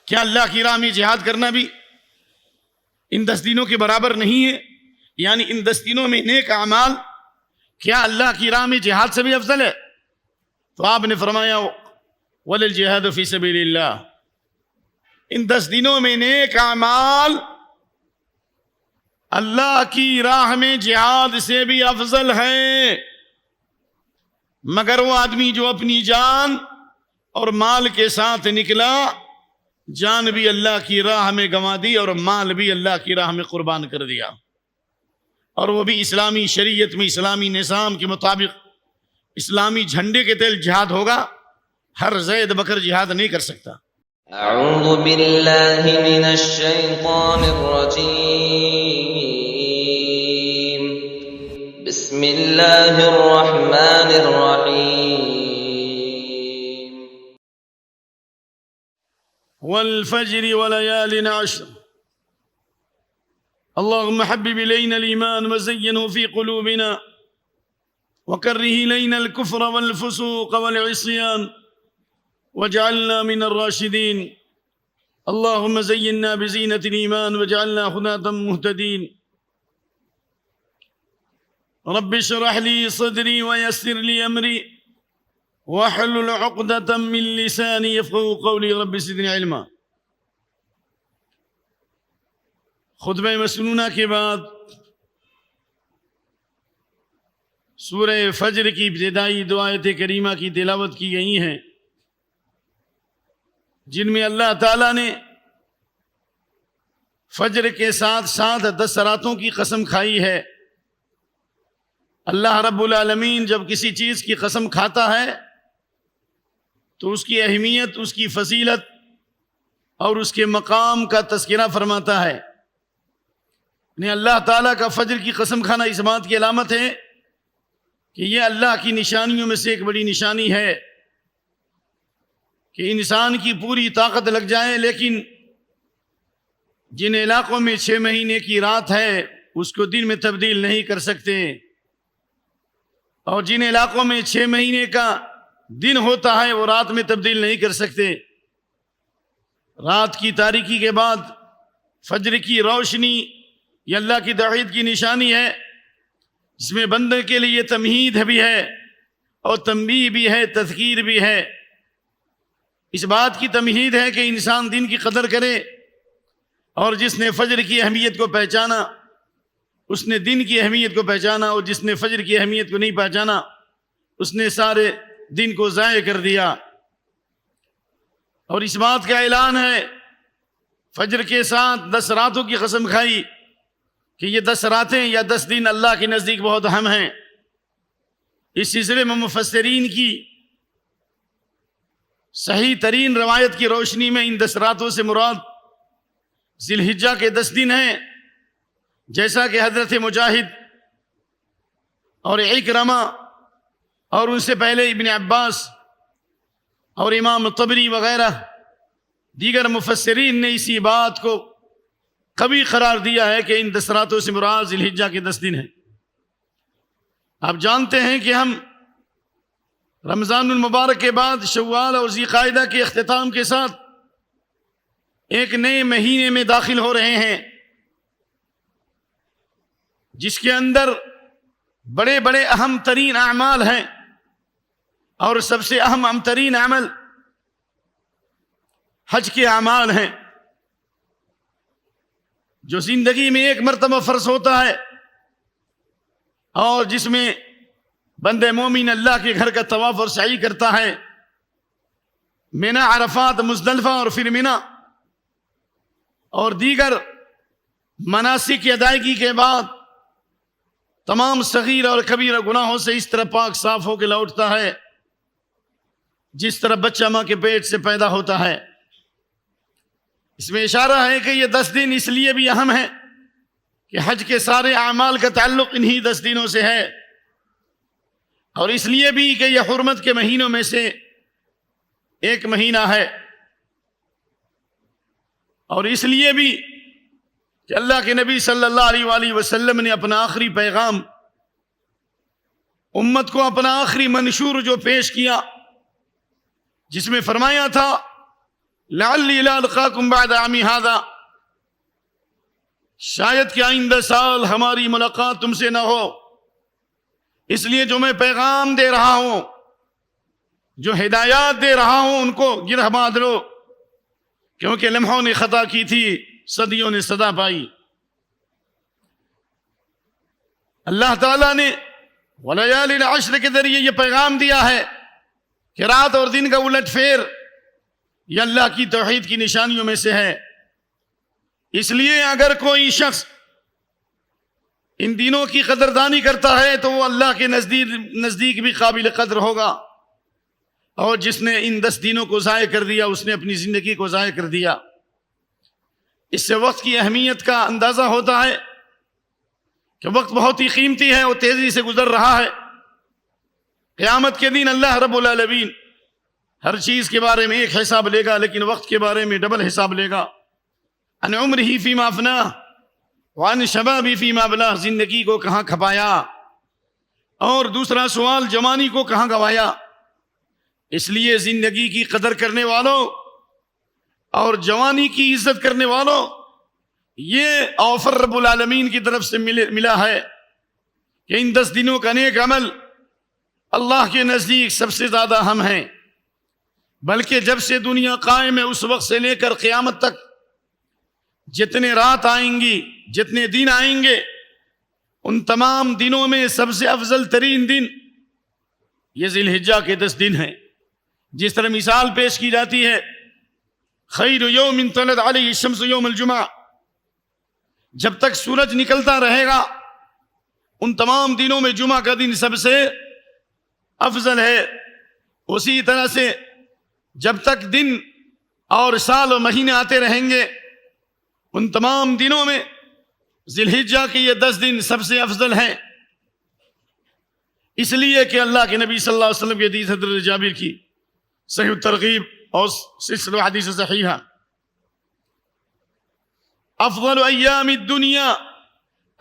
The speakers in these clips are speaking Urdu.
کیا اللہ کی راہ میں جہاد کرنا بھی ان 10 دنوں کے برابر نہیں ہے؟ یعنی ان 10 دنوں میں نیک اعمال کیا اللہ کی راہ میں جہاد سے بھی افضل ہے؟ تو آپ نے فرمایا وَلِلْجِهَادُ فِي سَبِيلِ اللَّهِ، ان 10 دنوں میں نیک اعمال اللہ کی راہ میں جہاد سے بھی افضل ہے، مگر وہ آدمی جو اپنی جان اور مال کے ساتھ نکلا، جان بھی اللہ کی راہ میں گنوا دی اور مال بھی اللہ کی راہ میں قربان کر دیا، اور وہ بھی اسلامی شریعت میں اسلامی نظام کے مطابق اسلامی جھنڈے کے تل جہاد ہوگا۔ ہر زید بکر جہاد نہیں کر سکتا۔ اعوذ باللہ من الشیطان الرجیم، بسم اللہ الرحمن الرحیم۔ والفجر وليال عشر اللهم حبب إلينا الإيمان وزينه في قلوبنا وكره إلينا الكفر والفسوق والعصيان واجعلنا من الراشدين اللهم زينا بزينة الإيمان واجعلنا هداة مهتدين رب اشرح لي صدري ويسر لي أمري واحلل عقدة من لساني يفقهوا قولي رب زدني علما۔ خطبہ مسنونہ کے بعد سورہ فجر کی ابتدائی دو آیت کریمہ کی تلاوت کی گئی ہیں، جن میں اللہ تعالیٰ نے فجر کے ساتھ ساتھ 10 راتوں کی قسم کھائی ہے۔ اللہ رب العالمین جب کسی چیز کی قسم کھاتا ہے تو اس کی اہمیت، اس کی فضیلت اور اس کے مقام کا تذکرہ فرماتا ہے۔ یعنی اللہ تعالیٰ کا فجر کی قسم کھانا اس بات کی علامت ہے کہ یہ اللہ کی نشانیوں میں سے ایک بڑی نشانی ہے کہ انسان کی پوری طاقت لگ جائے، لیکن جن علاقوں میں 6 مہینے کی رات ہے اس کو دن میں تبدیل نہیں کر سکتے، اور جن علاقوں میں 6 مہینے کا دن ہوتا ہے وہ رات میں تبدیل نہیں کر سکتے۔ رات کی تاریکی کے بعد فجر کی روشنی یہ اللہ کی توحید کی نشانی ہے، جس میں بندے کے لیے تمہید بھی ہے اور تنبیہ بھی ہے، تذکیر بھی ہے۔ اس بات کی تمہید ہے کہ انسان دن کی قدر کرے، اور جس نے فجر کی اہمیت کو پہچانا اس نے دن کی اہمیت کو پہچانا، اور جس نے فجر کی اہمیت کو نہیں پہچانا اس نے سارے دن کو ضائع کر دیا۔ اور اس بات کا اعلان ہے، فجر کے ساتھ 10 راتوں کی قسم کھائی کہ یہ 10 راتیں یا 10 دن اللہ کے نزدیک بہت اہم ہیں۔ اس سلسلے میں مفسرین کی صحیح ترین روایت کی روشنی میں ان 10 راتوں سے مراد ذی الحجہ کے 10 دن ہیں، جیسا کہ حضرت مجاہد اور اکرمہ اور ان سے پہلے ابن عباس اور امام طبری وغیرہ دیگر مفسرین نے اسی بات کو قوی قرار دیا ہے کہ ان 10 راتوں سے مراد ذی الحجہ کے 10 دن ہیں۔ آپ جانتے ہیں کہ ہم رمضان المبارک کے بعد شوال اور ذی قعدہ کے اختتام کے ساتھ ایک نئے مہینے میں داخل ہو رہے ہیں، جس کے اندر بڑے بڑے اہم ترین اعمال ہیں، اور سب سے اہم ترین عمل حج کے اعمال ہیں، جو زندگی میں ایک مرتبہ فرض ہوتا ہے، اور جس میں بندے مومن اللہ کے گھر کا طواف اور سعی کرتا ہے، مینا، عرفات، مزدلفہ اور پھر مینا، اور دیگر مناسک کی ادائیگی کے بعد تمام صغیر اور کبیرہ گناہوں سے اس طرح پاک صاف ہو کے لوٹتا ہے جس طرح بچہ ماں کے پیٹ سے پیدا ہوتا ہے۔ اس میں اشارہ ہے کہ یہ 10 دن اس لیے بھی اہم ہیں کہ حج کے سارے اعمال کا تعلق انہی 10 دنوں سے ہے، اور اس لیے بھی کہ یہ حرمت کے مہینوں میں سے ایک مہینہ ہے، اور اس لیے بھی کہ اللہ کے نبی صلی اللہ علیہ وآلہ وسلم نے اپنا آخری پیغام امت کو، اپنا آخری منشور جو پیش کیا، جس میں فرمایا تھا لعلی لا القاکم بعد عامی ھذا، شاید کہ آئندہ سال ہماری ملاقات تم سے نہ ہو، اس لیے جو میں پیغام دے رہا ہوں، جو ہدایات دے رہا ہوں، ان کو گرہ باندھ لو، کیونکہ لمحوں نے خطا کی تھی، صدیوں نے سزا پائی۔ اللہ تعالیٰ نے وَلَيَالِ الْعَشْرِ کے ذریعے یہ پیغام دیا ہے کہ رات اور دن کا الٹ پھیر یہ اللہ کی توحید کی نشانیوں میں سے ہے۔ اس لیے اگر کوئی شخص ان دنوں کی قدردانی کرتا ہے تو وہ اللہ کے نزدیک بھی قابل قدر ہوگا، اور جس نے ان 10 دنوں کو ضائع کر دیا اس نے اپنی زندگی کو ضائع کر دیا۔ اس سے وقت کی اہمیت کا اندازہ ہوتا ہے کہ وقت بہت ہی قیمتی ہے اور تیزی سے گزر رہا ہے۔ قیامت کے دن اللہ رب العالمین ہر چیز کے بارے میں ایک حساب لے گا، لیکن وقت کے بارے میں ڈبل حساب لے گا۔ عن عمرہ فیما افناہ وعن شبابہ فیما ابلاہ، زندگی کو کہاں کھپایا، اور دوسرا سوال جوانی کو کہاں گوایا۔ اس لیے زندگی کی قدر کرنے والوں اور جوانی کی عزت کرنے والوں، یہ آفر رب العالمین کی طرف سے ملا ہے کہ ان 10 دنوں کا نیک عمل اللہ کے نزدیک سب سے زیادہ اہم ہیں، بلکہ جب سے دنیا قائم ہے اس وقت سے لے کر قیامت تک جتنے رات آئیں گی، جتنے دن آئیں گے، ان تمام دنوں میں سب سے افضل ترین دن یہ ذی الحجہ کے 10 دن ہیں۔ جس طرح مثال پیش کی جاتی ہے، خیر یوم طلعت علیہ الشمس یوم الجمعہ، جب تک سورج نکلتا رہے گا ان تمام دنوں میں جمعہ کا دن سب سے افضل ہے۔ اسی طرح سے جب تک دن اور سال و مہینے آتے رہیں گے ان تمام دنوں میں ذی الحجہ کے یہ 10 دن سب سے افضل ہیں، اس لیے کہ اللہ کے نبی صلی اللہ علیہ وسلم کی حدیث حضرت جابر کی صحیح الترغیب اور سلسلہ حدیث صحیحہ، افضل ایام الدنیا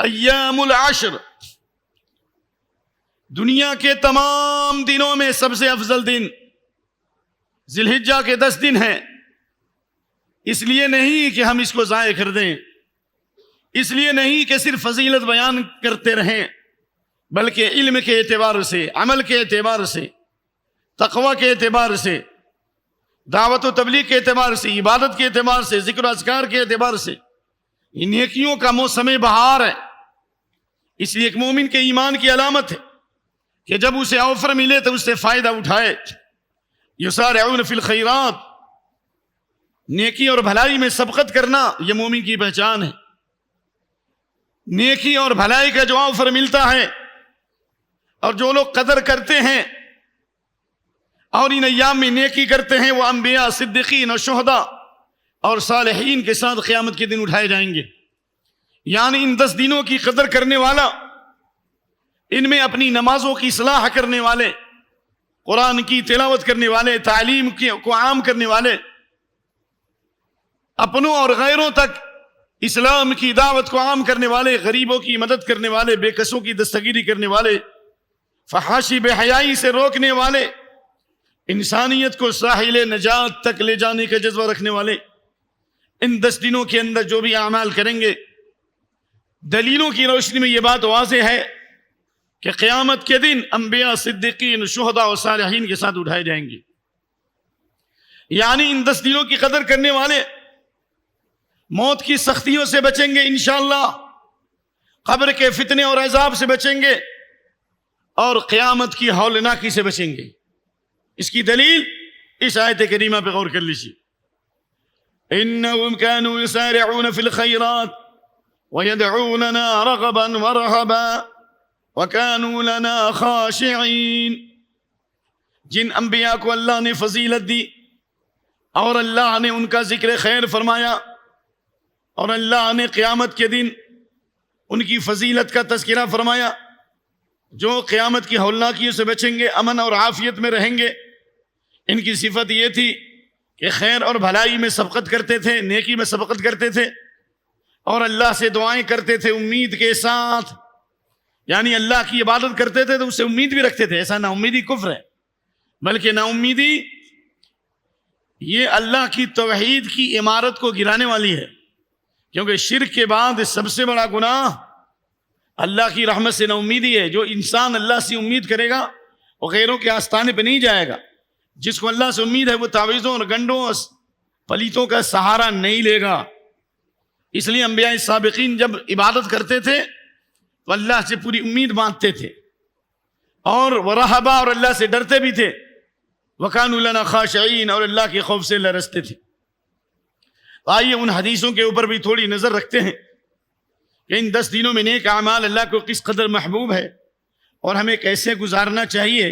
ایام العشر، دنیا کے تمام دنوں میں سب سے افضل دن ذی الحجہ کے 10 دن ہیں۔ اس لیے نہیں کہ ہم اس کو ضائع کر دیں، اس لیے نہیں کہ صرف فضیلت بیان کرتے رہیں، بلکہ علم کے اعتبار سے، عمل کے اعتبار سے، تقوی کے اعتبار سے، دعوت و تبلیغ کے اعتبار سے، عبادت کے اعتبار سے، ذکر و اذکار کے اعتبار سے یہ نیکیوں کا موسم بہار ہے۔ اس لیے ایک مومن کے ایمان کی علامت ہے کہ جب اسے آفر ملے تو اس سے فائدہ اٹھائے۔ یسارعون فی الخیرات، نیکی اور بھلائی میں سبقت کرنا یہ مومن کی پہچان ہے۔ نیکی اور بھلائی کا جو آفر ملتا ہے اور جو لوگ قدر کرتے ہیں اور ان ایام میں نیکی کرتے ہیں، وہ انبیاء، صدیقین اور شہداء اور صالحین کے ساتھ قیامت کے دن اٹھائے جائیں گے۔ یعنی ان 10 دنوں کی قدر کرنے والا، ان میں اپنی نمازوں کی اصلاح کرنے والے، قرآن کی تلاوت کرنے والے، تعلیم کو عام کرنے والے، اپنوں اور غیروں تک اسلام کی دعوت کو عام کرنے والے، غریبوں کی مدد کرنے والے، بے کسوں کی دستگیری کرنے والے، فحاشی بے حیائی سے روکنے والے، انسانیت کو ساحل نجات تک لے جانے کا جذبہ رکھنے والے، ان 10 دنوں کے اندر جو بھی اعمال کریں گے، دلیلوں کی روشنی میں یہ بات واضح ہے کہ قیامت کے دن انبیاء، صدیقین، شہداء اور صالحین کے ساتھ اٹھائے جائیں گے۔ یعنی ان 10 دنوں کی قدر کرنے والے موت کی سختیوں سے بچیں گے انشاءاللہ، قبر کے فتنے اور عذاب سے بچیں گے، اور قیامت کی ہولناکی سے بچیں گے۔ اس کی دلیل اس آیت کریمہ پہ غور کر لیجیے۔ انہم کانوا یسارعون فی الخیرات ویدعوننا رغبا ورہبا وکانوا لنا خاشعین، جن انبیاء کو اللہ نے فضیلت دی اور اللہ نے ان کا ذکر خیر فرمایا اور اللہ نے قیامت کے دن ان کی فضیلت کا تذکرہ فرمایا، جو قیامت کی ہولناکیوں سے بچیں گے، امن اور عافیت میں رہیں گے، ان کی صفت یہ تھی کہ خیر اور بھلائی میں سبقت کرتے تھے، نیکی میں سبقت کرتے تھے، اور اللہ سے دعائیں کرتے تھے امید کے ساتھ۔ یعنی اللہ کی عبادت کرتے تھے تو اس سے امید بھی رکھتے تھے، ایسا نا امیدی کفر ہے، بلکہ نا امیدی یہ اللہ کی توحید کی عمارت کو گرانے والی ہے، کیونکہ شرک کے بعد سب سے بڑا گناہ اللہ کی رحمت سے نا امیدی ہے۔ جو انسان اللہ سے امید کرے گا وہ غیروں کے آستانے پہ نہیں جائے گا۔ جس کو اللہ سے امید ہے وہ تعویذوں اور گنڈوں اور پلیتوں کا سہارا نہیں لے گا۔ اس لیے انبیاء سابقین جب عبادت کرتے تھے تو اللہ سے پوری امید باندھتے تھے، اور ورہبا، اور اللہ سے ڈرتے بھی تھے، وَكَانُوا لَنَا خَاشِعِينَ، اور اللہ کے خوف سے لرزتے تھے۔ آئیے ان حدیثوں کے اوپر بھی تھوڑی نظر رکھتے ہیں کہ ان 10 دنوں میں نیک اعمال اللہ کو کس قدر محبوب ہے، اور ہمیں کیسے گزارنا چاہیے،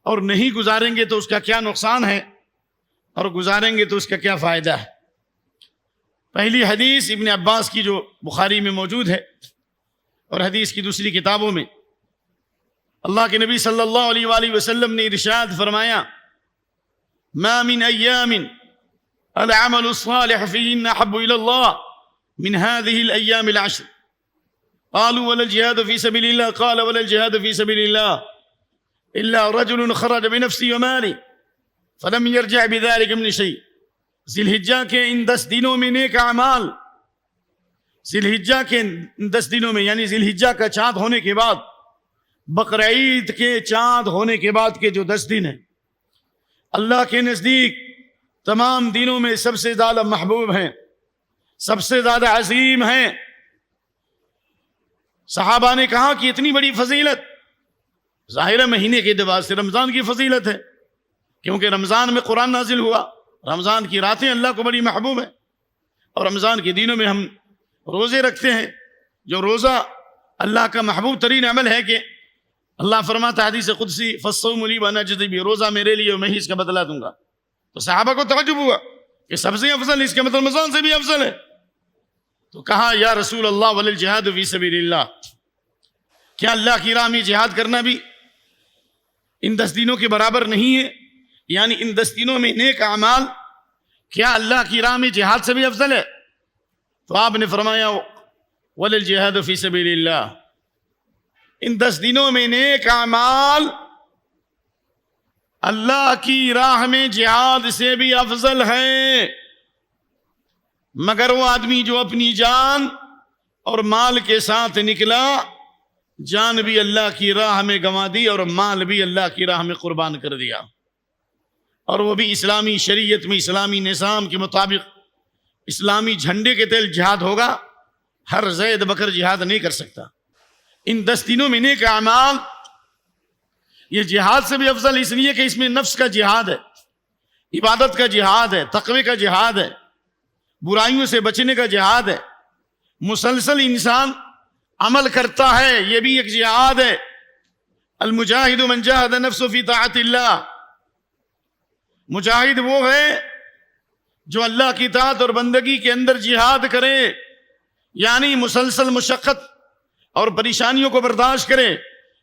اور نہیں گزاریں گے تو اس کا کیا نقصان ہے، اور گزاریں گے تو اس کا کیا فائدہ ہے۔ پہلی حدیث ابن عباس کی جو بخاری میں موجود ہے، اور حدیث کی دوسری کتابوں میں، اللہ کے نبی صلی اللہ علیہ وآلہ وسلم نے ارشاد فرمایا، ما من ایام العمل الصالح فیہن احب الی اللہ من هذه الایام العشر قالوا ولا الجهاد في سبيل الله قال ولا الجهاد في سبيل الله الا رجل خرج بنفسه وماله فلم يرجع بذلك من شيء۔ ذی الحجہ کے ان 10 دنوں میں نیک اعمال، ذی الحجہ کے ان 10 دنوں میں، یعنی ذی الحجہ کا چاند ہونے کے بعد، بقرعید کے چاند ہونے کے بعد کے جو 10 دن ہیں، اللہ کے نزدیک تمام دنوں میں سب سے زیادہ محبوب ہیں، سب سے زیادہ عظیم ہیں۔ صحابہ نے کہا کہ اتنی بڑی فضیلت، ظاہر مہینے کے اعتبار سے رمضان کی فضیلت ہے، کیونکہ رمضان میں قرآن نازل ہوا، رمضان کی راتیں اللہ کو بڑی محبوب ہیں، اور رمضان کے دنوں میں ہم روزے رکھتے ہیں۔ جو روزہ اللہ کا محبوب ترین عمل ہے، کہ اللہ فرماتا حدیث قدسی فالصوم لی وانا اجزی بہ، روزہ میرے لیے اور میں ہی اس کا بدلہ دوں گا۔ تو صحابہ کو تعجب ہوا کہ سب سے افضل، اس کے مطلب رمضان سے بھی افضل ہے۔ تو کہا یا رسول اللہ وللجہاد فی سبیل اللہ، کیا اللہ کی راہ میں جہاد کرنا بھی ان 10 دنوں کے برابر نہیں ہے؟ یعنی ان 10 دنوں میں نیک اعمال کیا اللہ کی راہ میں جہاد سے بھی افضل ہے؟ تو آپ نے فرمایا وللجہاد فی سبیل اللہ، ان 10 دنوں میں نیک اعمال اللہ کی راہ میں جہاد سے بھی افضل ہے، مگر وہ آدمی جو اپنی جان اور مال کے ساتھ نکلا، جان بھی اللہ کی راہ میں گنوا دی اور مال بھی اللہ کی راہ میں قربان کر دیا، اور وہ بھی اسلامی شریعت میں اسلامی نظام کے مطابق اسلامی جھنڈے کے تل جہاد ہوگا، ہر زید بکر جہاد نہیں کر سکتا۔ ان 10 دنوں میں نیک اعمال یہ جہاد سے بھی افضل، اس لیے کہ اس میں نفس کا جہاد ہے، عبادت کا جہاد ہے، تقوی کا جہاد ہے، برائیوں سے بچنے کا جہاد ہے، مسلسل انسان عمل کرتا ہے، یہ بھی ایک جہاد ہے۔ المجاہد من جاہد نفسه فی طاعت اللہ، مجاہد وہ ہے جو اللہ کی اطاعت اور بندگی کے اندر جہاد کرے، یعنی مسلسل مشقت اور پریشانیوں کو برداشت کرے۔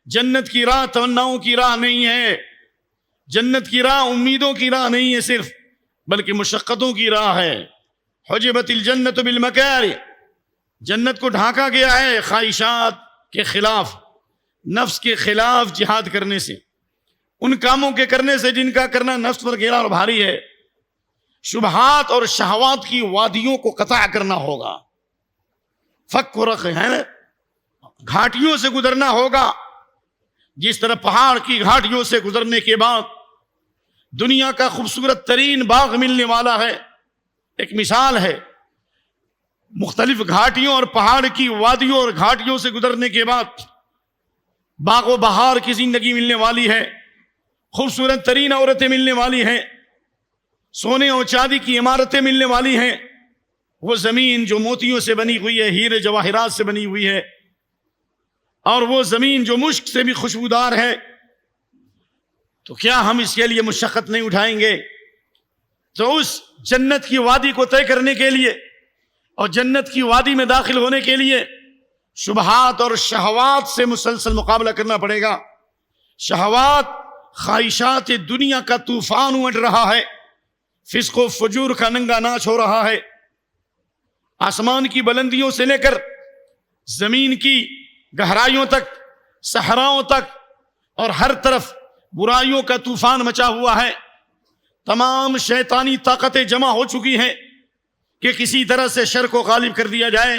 جنت کی راہ تمناؤں کی راہ نہیں ہے، جنت کی راہ امیدوں کی راہ نہیں ہے صرف، بلکہ مشقتوں کی راہ ہے۔ حجبت الجنت بالمکارہ، جنت کو ڈھانکا گیا ہے خواہشات کے خلاف، نفس کے خلاف جہاد کرنے سے، ان کاموں کے کرنے سے جن کا کرنا نفس پر گھیرا اور بھاری ہے۔ شبہات اور شہوات کی وادیوں کو قطع کرنا ہوگا، فک و رق ہے نا، گھاٹیوں سے گزرنا ہوگا، جس طرح پہاڑ کی گھاٹیوں سے گزرنے کے بعد دنیا کا خوبصورت ترین باغ ملنے والا ہے۔ ایک مثال ہے، مختلف گھاٹیوں اور پہاڑ کی وادیوں اور گھاٹیوں سے گزرنے کے بعد باغ و بہار کی زندگی ملنے والی ہے، خوبصورت ترین عورتیں ملنے والی ہیں، سونے اور چاندی کی عمارتیں ملنے والی ہیں، وہ زمین جو موتیوں سے بنی ہوئی ہے، ہیرے جواہرات سے بنی ہوئی ہے، اور وہ زمین جو مشک سے بھی خوشبودار ہے۔ تو کیا ہم اس کے لیے مشقت نہیں اٹھائیں گے؟ تو اس جنت کی وادی کو طے کرنے کے لیے اور جنت کی وادی میں داخل ہونے کے لیے شبہات اور شہوات سے مسلسل مقابلہ کرنا پڑے گا۔ شہوات، خواہشات دنیا کا طوفان امڑ رہا ہے، فسق و فجور کا ننگا ناچ ہو رہا ہے، آسمان کی بلندیوں سے لے کر زمین کی گہرائیوں تک، صحراؤں تک، اور ہر طرف برائیوں کا طوفان مچا ہوا ہے۔ تمام شیطانی طاقتیں جمع ہو چکی ہیں کہ کسی طرح سے شر کو غالب کر دیا جائے.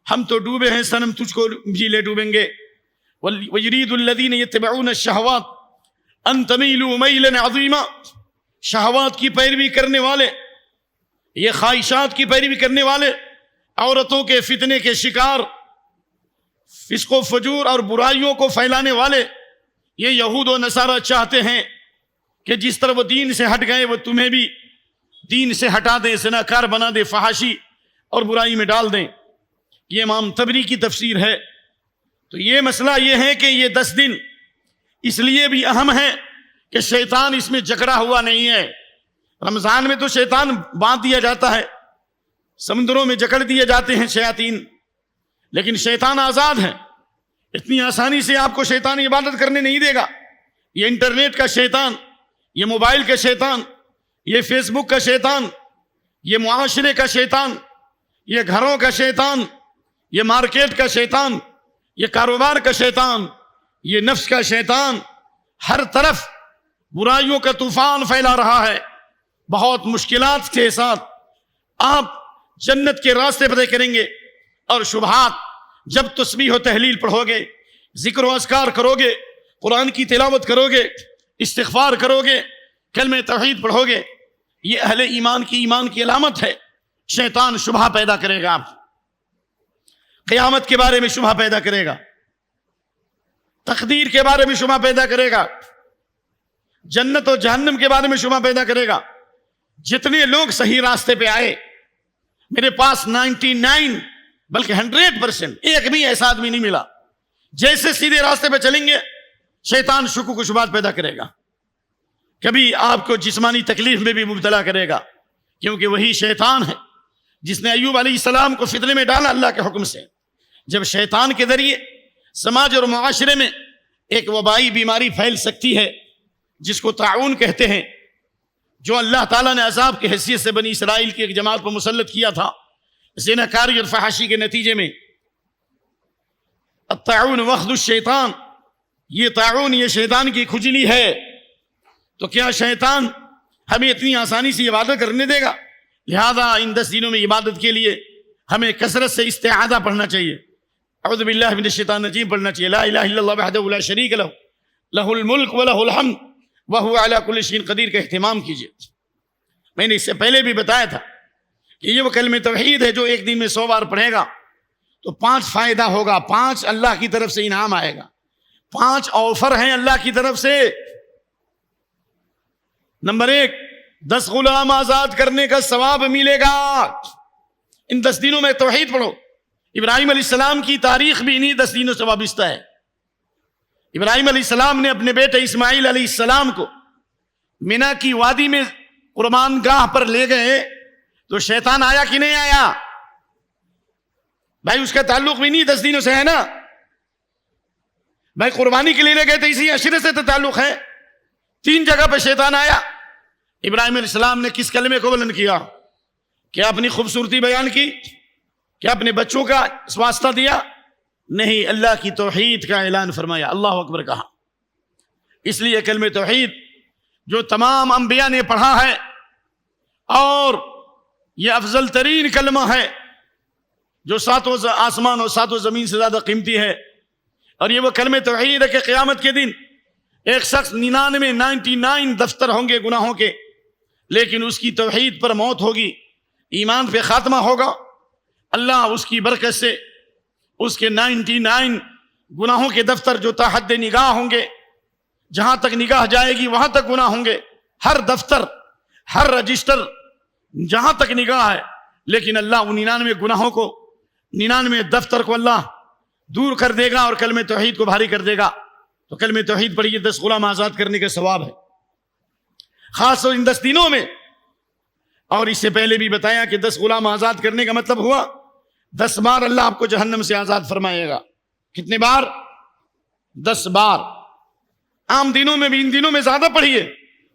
ہم تو ڈوبے ہیں صنم، تجھ کو بھی لے ڈوبیں گے. وَيُرِيدُ الَّذِينَ يَتَّبِعُونَ الشَّهَوَاتِ أَن تَمِيلُوا مَيْلًا عَظِيمًا. شہوات کی پیروی کرنے والے، یہ خواہشات کی پیروی کرنے والے، عورتوں کے فتنے کے شکار، فسق و فجور اور برائیوں کو پھیلانے والے، یہ یہود و نصارہ چاہتے ہیں کہ جس طرح وہ دین سے ہٹ گئے وہ تمہیں بھی دین سے ہٹا دیں، زناکار بنا دیں، فحاشی اور برائی میں ڈال دیں. یہ امام طبری کی تفسیر ہے. تو یہ مسئلہ یہ ہے کہ یہ 10 دن اس لیے بھی اہم ہے کہ شیطان اس میں جکڑا ہوا نہیں ہے. رمضان میں تو شیطان باندھ دیا جاتا ہے، سمندروں میں جکڑ دیے جاتے ہیں شیاطین، لیکن شیطان آزاد ہے. اتنی آسانی سے آپ کو شیطان عبادت کرنے نہیں دے گا. یہ انٹرنیٹ کا شیطان، یہ موبائل کا شیطان، یہ فیس بک کا شیطان، یہ معاشرے کا شیطان، یہ گھروں کا شیطان، یہ مارکیٹ کا شیطان، یہ کاروبار کا شیطان، یہ نفس کا شیطان ہر طرف برائیوں کا طوفان پھیلا رہا ہے. بہت مشکلات کے ساتھ آپ جنت کے راستے طے کریں گے. اور شبہات، جب تسبیح و تحلیل پڑھو گے، ذکر و اذکار کرو گے، قرآن کی تلاوت کرو گے، استغفار کرو گے، کلمہ توحید پڑھو گے، یہ اہل ایمان کی علامت ہے. شیطان شبہ پیدا کرے گا، آپ قیامت کے بارے میں شبہ پیدا کرے گا، تقدیر کے بارے میں شبہ پیدا کرے گا، جنت و جہنم کے بارے میں شبہ پیدا کرے گا. جتنے لوگ صحیح راستے پہ آئے، میرے پاس 99 بلکہ 100% ایک بھی ایسا آدمی نہیں ملا. جیسے سیدھے راستے پہ چلیں گے شیطان شکوک و شبہات پیدا کرے گا، کبھی آپ کو جسمانی تکلیف میں بھی مبتلا کرے گا، کیونکہ وہی شیطان ہے جس نے ایوب علیہ السلام کو فتنے میں ڈالا اللہ کے حکم سے. جب شیطان کے ذریعے سماج اور معاشرے میں ایک وبائی بیماری پھیل سکتی ہے جس کو طاعون کہتے ہیں، جو اللہ تعالیٰ نے عذاب کی حیثیت سے بنی اسرائیل کی ایک جماعت پر مسلط کیا تھا زناکاری اور فحاشی کے نتیجے میں. الطاعون وخد الشیطان، یہ طاعون یہ شیطان کی کھجلی ہے. تو کیا شیطان ہمیں اتنی آسانی سے عبادت کرنے دے گا؟ لہذا ان 10 دنوں میں عبادت کے لیے ہمیں کثرت سے استعاذہ پڑھنا چاہیے، اعوذ باللہ من الشیطان الرجیم پڑھنا چاہیے، لا الہ الا اللہ وحدہ لا شریک لہ لہ الملک ولہ الحمد وہو علی کل شیء قدیر کا اہتمام کیجیے. میں نے اس سے پہلے بھی بتایا تھا کہ یہ وہ کلمہ توحید ہے جو ایک دن میں 100 بار پڑھے گا تو 5 فائدہ ہوگا، 5 اللہ کی طرف سے انعام آئے گا، 5 آفر ہیں اللہ کی طرف سے. نمبر 1، 10 غلام آزاد کرنے کا ثواب ملے گا. ان 10 دنوں میں توحید پڑھو. ابراہیم علیہ السلام کی تاریخ بھی انہی 10 دنوں سے وابستہ ہے. ابراہیم علیہ السلام نے اپنے بیٹے اسماعیل علیہ السلام کو مینا کی وادی میں قربان گاہ پر لے گئے تو شیطان آیا کہ نہیں آیا؟ بھائی اس کا تعلق بھی نہیں 10 دنوں سے ہے نا. بھائی قربانی کے لیے لے گئے تھے، اسی عشرے سے تو تعلق ہے. 3 جگہ پہ شیطان آیا. ابراہیم علیہ السلام نے کس کلمے کو بلند کیا؟ کیا اپنی خوبصورتی بیان کی؟ کیا اپنے بچوں کا واسطہ دیا؟ نہیں، اللہ کی توحید کا اعلان فرمایا، اللہ اکبر کہا. اس لیے کلمہ توحید جو تمام انبیاء نے پڑھا ہے اور یہ افضل ترین کلمہ ہے جو 7 آسمان اور 7 زمین سے زیادہ قیمتی ہے. اور یہ وہ کلمہ توحید ہے کہ قیامت کے دن ایک شخص 99 دفتر ہوں گے گناہوں کے، لیکن اس کی توحید پر موت ہوگی، ایمان پہ خاتمہ ہوگا. اللہ اس کی برکت سے اس کے 99 گناہوں کے دفتر جو تا حد نگاہ ہوں گے، جہاں تک نگاہ جائے گی وہاں تک گناہ ہوں گے، ہر دفتر ہر رجسٹر جہاں تک نگاہ ہے، لیکن اللہ ان 99 گناہوں کو 99 دفتر کو اللہ دور کر دے گا اور کلمہ توحید کو بھاری کر دے گا. تو کلمہ توحید پڑھیے، 10 غلام آزاد کرنے کا ثواب ہے خاص طور ان 10 دنوں میں. اور اس سے پہلے بھی بتایا کہ 10 غلام آزاد کرنے کا مطلب ہوا 10 بار اللہ آپ کو جہنم سے آزاد فرمائے گا. کتنے بار؟ 10 بار. عام دنوں میں بھی ان دنوں میں زیادہ پڑھیے.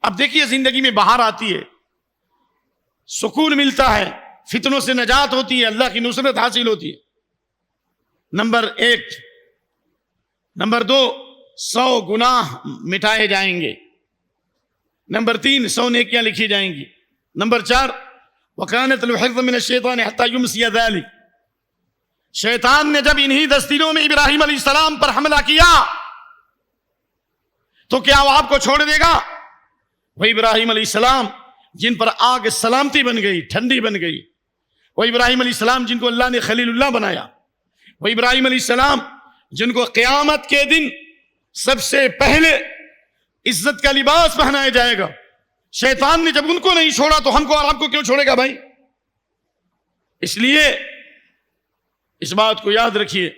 اب دیکھیے زندگی میں بہار آتی ہے، سکون ملتا ہے، فتنوں سے نجات ہوتی ہے، اللہ کی نصرت حاصل ہوتی ہے. نمبر 1. نمبر 2، 100 گناہ مٹائے جائیں گے. نمبر 3 100 نیکیاں لکھی جائیں گی. نمبر 4 وَكَانَتْ الْحِفْظُ مِنَ الشَّيْطَانِ حَتَّى يُمْسِيَ ذَلِكَ. شیطان نے جب انہی 10 دنوں میں ابراہیم علیہ السلام پر حملہ کیا تو کیا وہ آپ کو چھوڑ دے گا؟ وہ ابراہیم علیہ السلام جن پر آگ سلامتی بن گئی، ٹھنڈی بن گئی، وہ ابراہیم علیہ السلام جن کو اللہ نے خلیل اللہ بنایا، وہ ابراہیم علیہ السلام جن کو قیامت کے دن سب سے پہلے عزت کا لباس پہنایا جائے گا، شیطان نے جب ان کو نہیں چھوڑا تو ہم کو اور آپ کو کیوں چھوڑے گا بھائی؟ اس لیے اس بات کو یاد رکھیے،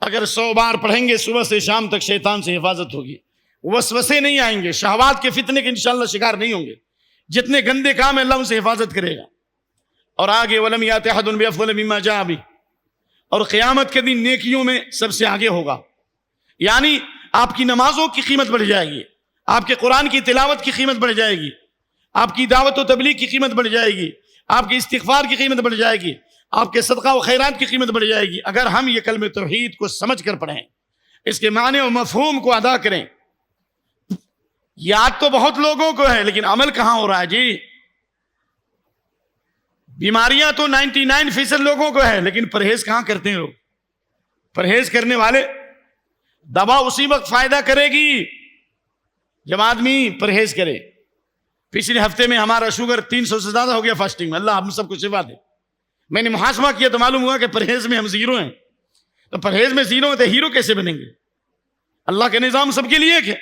اگر 100 بار پڑھیں گے صبح سے شام تک شیطان سے حفاظت ہوگی، وسوسے نہیں آئیں گے، شہوات کے فتنے کے انشاءاللہ شکار نہیں ہوں گے، جتنے گندے کام ہیں اللہ ان سے حفاظت کرے گا. اور آگے وَلَمْ يَأْتِ أَحَدٌ بِأَفْضَلَ مِمَّا جَاءَ بِهِ، اور قیامت کے دن نیکیوں میں سب سے آگے ہوگا. یعنی آپ کی نمازوں کی قیمت بڑھ جائے گی، آپ کے قرآن کی تلاوت کی قیمت بڑھ جائے گی، آپ کی دعوت و تبلیغ کی قیمت بڑھ جائے گی، آپ کی استغفار کی قیمت بڑھ جائے گی، آپ کے صدقہ و خیرات کی قیمت بڑھ جائے گی، اگر ہم یہ کلمہ توحید کو سمجھ کر پڑھیں، اس کے معنی و مفہوم کو ادا کریں. یاد تو بہت لوگوں کو ہے لیکن عمل کہاں ہو رہا ہے جی؟ بیماریاں تو 99% لوگوں کو ہے لیکن پرہیز کہاں کرتے ہیں لوگ؟ پرہیز کرنے والے، دوا اسی وقت فائدہ کرے گی جب آدمی پرہیز کرے. پچھلے ہفتے میں ہمارا شوگر 300 سے زیادہ ہو گیا فاسٹنگ میں، اللہ ہم سب کو شفا دے. میں نے محاسبہ کیا تو معلوم ہوا کہ پرہیز میں ہم زیرو ہیں. تو پرہیز میں زیرو ہیں تو ہیرو کیسے بنیں گے؟ اللہ کا نظام سب کے لیے ایک ہے.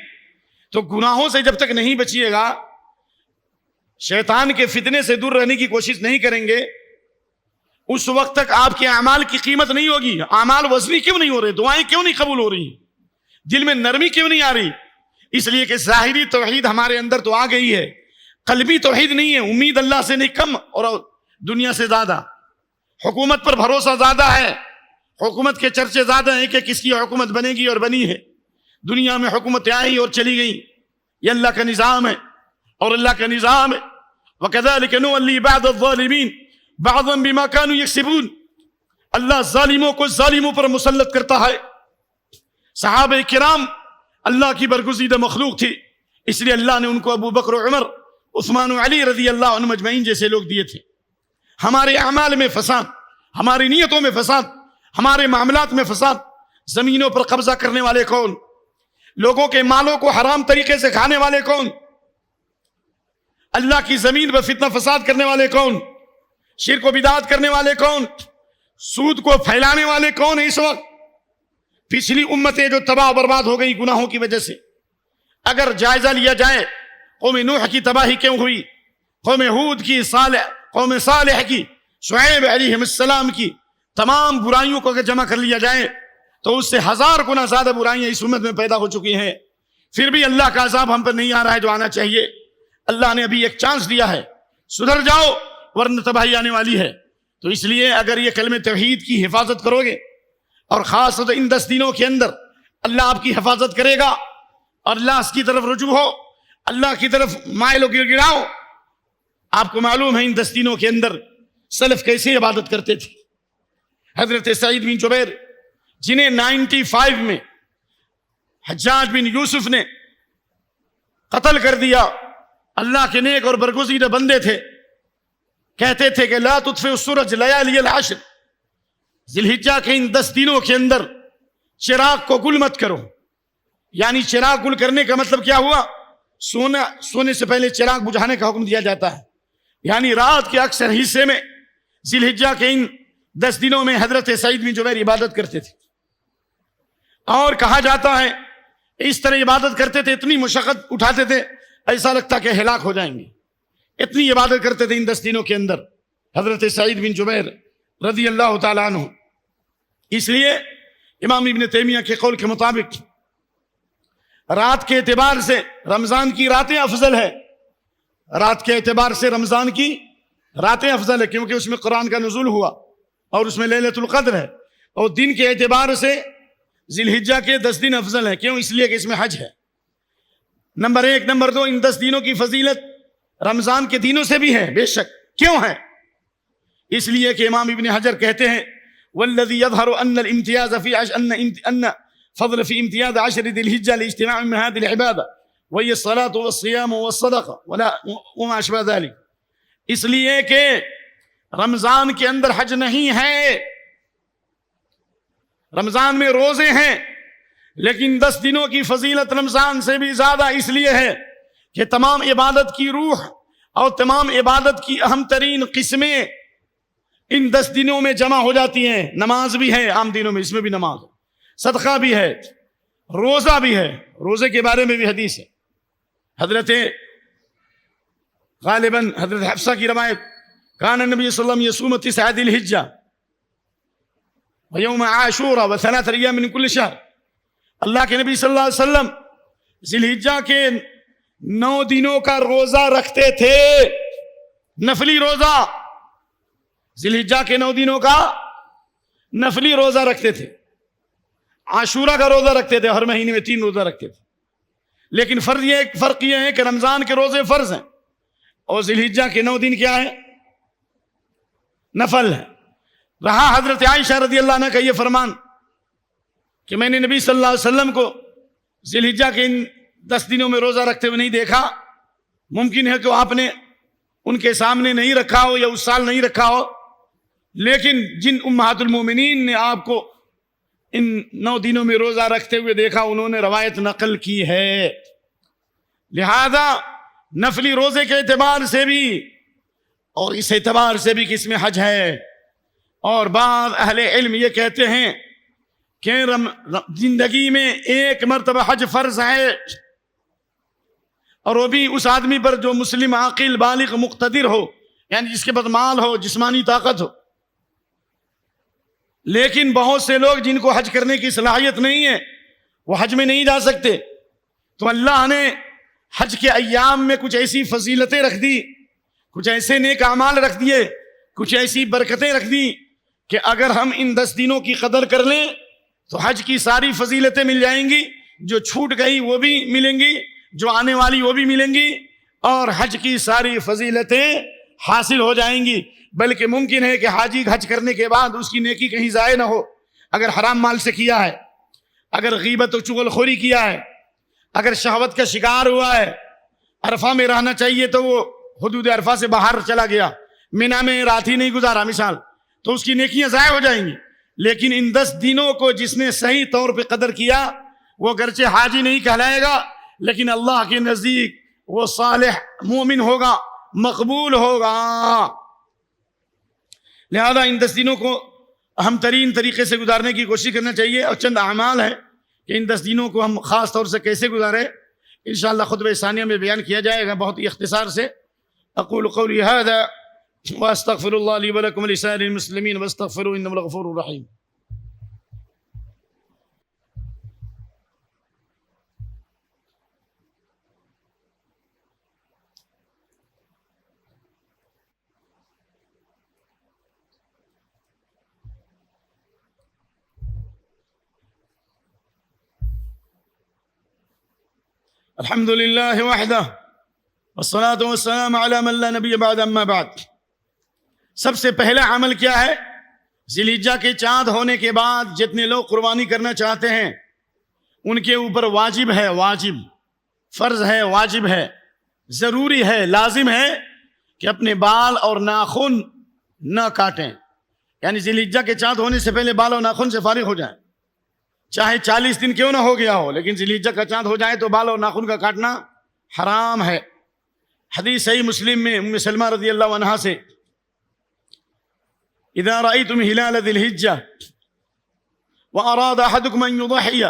تو گناہوں سے جب تک نہیں بچیے گا، شیطان کے فتنے سے دور رہنے کی کوشش نہیں کریں گے، اس وقت تک آپ کے اعمال کی قیمت نہیں ہوگی. اعمال وزنی کیوں نہیں ہو رہے؟ دعائیں کیوں نہیں قبول ہو رہی؟ دل میں نرمی کیوں نہیں آ رہی؟ اس لیے کہ ظاہری توحید ہمارے اندر تو آ گئی ہے، قلبی توحید نہیں ہے. امید اللہ سے نہیں کم اور دنیا سے زیادہ، حکومت پر بھروسہ زیادہ ہے، حکومت کے چرچے زیادہ ہیں کہ کس کی حکومت بنے گی اور بنی ہے. دنیا میں حکومتیں آئی اور چلی گئی، یہ اللہ کا نظام ہے اور اللہ کا نظام ہے. وَكَذَلِكَ نُوَلِّي بَعْضَ الظَّالِمِينَ بَعْضًا بِمَا كَانُوا يَكْسِبُونَ. اللہ ظالموں کو ظالموں پر مسلط کرتا ہے. صحابہ کرام اللہ کی برگزیدہ مخلوق تھی، اس لیے اللہ نے ان کو ابو بکر و عمر، عثمان و علی رضی اللہ عنہ مجمعین جیسے لوگ دیے تھے. ہمارے اعمال میں فساد، ہماری نیتوں میں فساد، ہمارے معاملات میں فساد، زمینوں پر قبضہ کرنے والے کون؟ لوگوں کے مالوں کو حرام طریقے سے کھانے والے کون؟ اللہ کی زمین پر فتنہ فساد کرنے والے کون؟ شرک و بدعت کرنے والے کون؟ سود کو پھیلانے والے کون ہیں اس وقت؟ پچھلی امتیں جو تباہ و برباد ہو گئی گناہوں کی وجہ سے. اگر جائزہ لیا جائے قوم نوح کی تباہی کیوں ہوئی، قوم ہود کی، قوم صالح کی، شعیب علیہ السلام کی تمام برائیوں کو اگر جمع کر لیا جائے تو اس سے 1000 گنا زیادہ برائیاں اس امت میں پیدا ہو چکی ہیں. پھر بھی اللہ کا عذاب ہم پر نہیں آ رہا ہے جو آنا چاہیے. اللہ نے ابھی ایک چانس دیا ہے، سدھر جاؤ ورنہ تباہی آنے والی ہے. تو اس لیے اگر یہ کلمہ توحید کی حفاظت کرو گے، اور خاص طور ان 10 دنوں کے اندر اللہ آپ کی حفاظت کرے گا، اور اللہ اس کی طرف رجوع ہو، اللہ کی طرف مائل و گڑگڑاؤ. آپ کو معلوم ہے ان 10 دنوں کے اندر سلف کیسے عبادت کرتے تھے. حضرت سعید بن جبیر جنہیں 95 میں حجاج بن یوسف نے قتل کر دیا، اللہ کے نیک اور برگزیدہ بندے تھے، کہتے تھے کہ لا تطفئ السرج لیالی العشر، ذی الحجہ کے ان 10 دنوں کے اندر چراغ کو گل مت کرو. یعنی چراغ گل کرنے کا مطلب کیا ہوا؟ سونے سے پہلے چراغ بجھانے کا حکم دیا جاتا ہے. یعنی رات کے اکثر حصے میں ذی الحجہ کے ان 10 دنوں میں حضرت سعید بن جبیر عبادت کرتے تھے. اور کہا جاتا ہے اس طرح عبادت کرتے تھے، اتنی مشقت اٹھاتے تھے ایسا لگتا کہ ہلاک ہو جائیں گے، اتنی عبادت کرتے تھے ان 10 دنوں کے اندر حضرت سعید بن جبیر رضی اللہ تعالیٰ عنہ. اس لیے امام ابن تیمیہ کے قول کے مطابق رات کے اعتبار سے رمضان کی راتیں افضل ہے. رات کے اعتبار سے رمضان کی راتیں افضل ہے کیونکہ اس میں قرآن کا نزول ہوا اور اس میں لیلۃ القدر ہے. اور دن کے اعتبار سے ذی الحجہ کے 10 دن افضل ہے. کیوں؟ اس لیے کہ اس میں حج ہے. نمبر 1. نمبر 2، ان 10 دنوں کی فضیلت رمضان کے دنوں سے بھی ہے بے شک. کیوں ہے؟ اس لیے کہ امام ابن حجر کہتے ہیں والذی یظہر ان الامتیاز فی ان فضل فی امتیاز 10 ذی الحجہ لاجتماع من هذه العبادة وہی الصلاۃ والصیام والصدقہ وما اشبہ ذلک، اس لیے کہ رمضان کے اندر حج نہیں ہے، رمضان میں روزے ہیں، لیکن 10 دنوں کی فضیلت رمضان سے بھی زیادہ اس لیے ہے کہ تمام عبادت کی روح اور تمام عبادت کی اہم ترین قسمیں ان 10 دنوں میں جمع ہو جاتی ہیں۔ نماز بھی ہے عام دنوں میں، اس میں بھی نماز ہے، صدقہ بھی ہے، روزہ بھی ہے۔ روزے کے بارے میں بھی حدیث ہے، حضرت غالباً حضرت حفصہ کی روایت، کان النبی صلی اللہ علیہ وسلم یصوم 9 ذی الحجہ ویوم عاشوراء و3 ایام من کل شہر، اللہ کے نبی صلی اللہ علیہ وسلم ذی الحجہ کے 9 دنوں کا روزہ رکھتے تھے، نفلی روزہ، ذی الحجہ کے 9 دنوں کا نفلی روزہ رکھتے تھے، عاشورہ کا روزہ رکھتے تھے، ہر مہینے میں 3 روزہ رکھتے تھے، لیکن فرق یہ ہے کہ رمضان کے روزے فرض ہیں اور ذی الحجہ کے 9 دن کیا ہے؟ نفل ہے۔ رہا حضرت عائشہ رضی اللہ عنہ کا یہ فرمان کہ میں نے نبی صلی اللہ علیہ وسلم کو ذی الحجہ کے ان 10 دنوں میں روزہ رکھتے ہوئے نہیں دیکھا، ممکن ہے کہ آپ نے ان کے سامنے نہیں رکھا ہو یا اس سال نہیں رکھا ہو، لیکن جن امہات المومنین نے آپ کو ان 9 دنوں میں روزہ رکھتے ہوئے دیکھا، انہوں نے روایت نقل کی ہے۔ لہذا نفلی روزے کے اعتبار سے بھی اور اس اعتبار سے بھی کہ اس میں حج ہے، اور بعض اہل علم یہ کہتے ہیں کہ زندگی میں 1 مرتبہ حج فرض ہے، اور وہ بھی اس آدمی پر جو مسلم عاقل بالغ مقتدر ہو، یعنی جس کے پاس مال ہو، جسمانی طاقت ہو۔ لیکن بہت سے لوگ جن کو حج کرنے کی صلاحیت نہیں ہے وہ حج میں نہیں جا سکتے، تو اللہ نے حج کے ایام میں کچھ ایسی فضیلتیں رکھ دی، کچھ ایسے نیک اعمال رکھ دیے، کچھ ایسی برکتیں رکھ دی کہ اگر ہم ان 10 دنوں کی قدر کر لیں تو حج کی ساری فضیلتیں مل جائیں گی، جو چھوٹ گئی وہ بھی ملیں گی، جو آنے والی وہ بھی ملیں گی، اور حج کی ساری فضیلتیں حاصل ہو جائیں گی۔ بلکہ ممکن ہے کہ حاجی حج کرنے کے بعد اس کی نیکی کہیں ضائع نہ ہو، اگر حرام مال سے کیا ہے، اگر غیبت و چغل خوری کیا ہے، اگر شہوت کا شکار ہوا ہے، عرفہ میں رہنا چاہیے تو وہ حدود عرفہ سے باہر چلا گیا، مینا میں رات ہی نہیں گزارا مثال، تو اس کی نیکیاں ضائع ہو جائیں گی۔ لیکن ان 10 دنوں کو جس نے صحیح طور پہ قدر کیا، وہ گرچہ حاجی نہیں کہلائے گا، لیکن اللہ کے نزدیک وہ صالح مومن ہوگا، مقبول ہوگا۔ لہذا ان 10 دنوں کو اہم ترین طریقے سے گزارنے کی کوشش کرنا چاہیے، اور چند اعمال ہے کہ ان 10 دنوں کو ہم خاص طور سے کیسے گزاریں، انشاءاللہ خطبہ ثانیہ میں بیان کیا جائے گا بہت ہی اختصار سے۔ اقول قولی هذا واستغفر الله لي ولكم ولسائر المسلمين واستغفروه انه الغفور الرحيم۔ الحمد لله وحده والصلاة والسلام على من لا نبي بعد اما بعد۔ سب سے پہلا عمل کیا ہے؟ ذی الحجہ کے چاند ہونے کے بعد جتنے لوگ قربانی کرنا چاہتے ہیں ان کے اوپر واجب ہے، واجب فرض ہے، واجب ہے، ضروری ہے، لازم ہے کہ اپنے بال اور ناخن نہ کاٹیں، یعنی ذی الحجہ کے چاند ہونے سے پہلے بال اور ناخن سے فارغ ہو جائیں، چاہے 40 دن کیوں نہ ہو گیا ہو، لیکن ذی الحجہ کا چاند ہو جائے تو بال اور ناخن کا کاٹنا حرام ہے۔ حدیث صحیح مسلم میں ام سلمہ رضی اللہ عنہا سے، اذا رأيتم هلال ذي الحجة وأراد أحدكم أن يضحي